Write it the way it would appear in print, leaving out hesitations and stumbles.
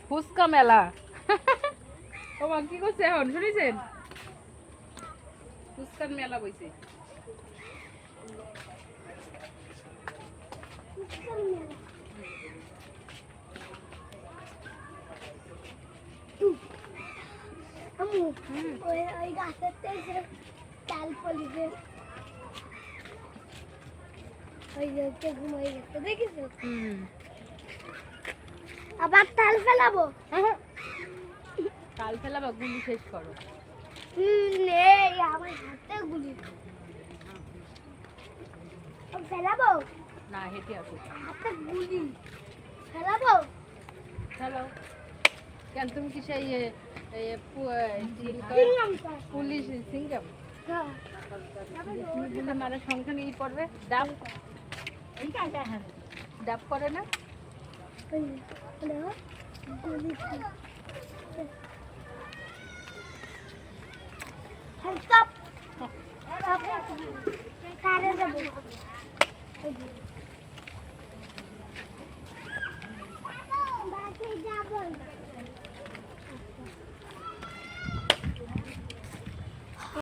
ফুচকা মেলা ও মা কি করছে এখন শুনেছেন ফুচকার মেলা বইছে ওই গাছের চাল পলিছে ওই যে ঘুমাই গেছে দেখিস আবার তাল ফেলাবো তাল ফেলাবা গুলি শেষ করো নেই আমার হাতে গুলি ফেলাবো না হেঁটে আসো হাতে গুলি ফেলাবো হ্যালো কেন তুমি কি সেই পুলিশ সিঙ্গাম গুলি মারার সংখ্যা নিয়ে পড়বে ডাব ডাব করে না Stop. Stop.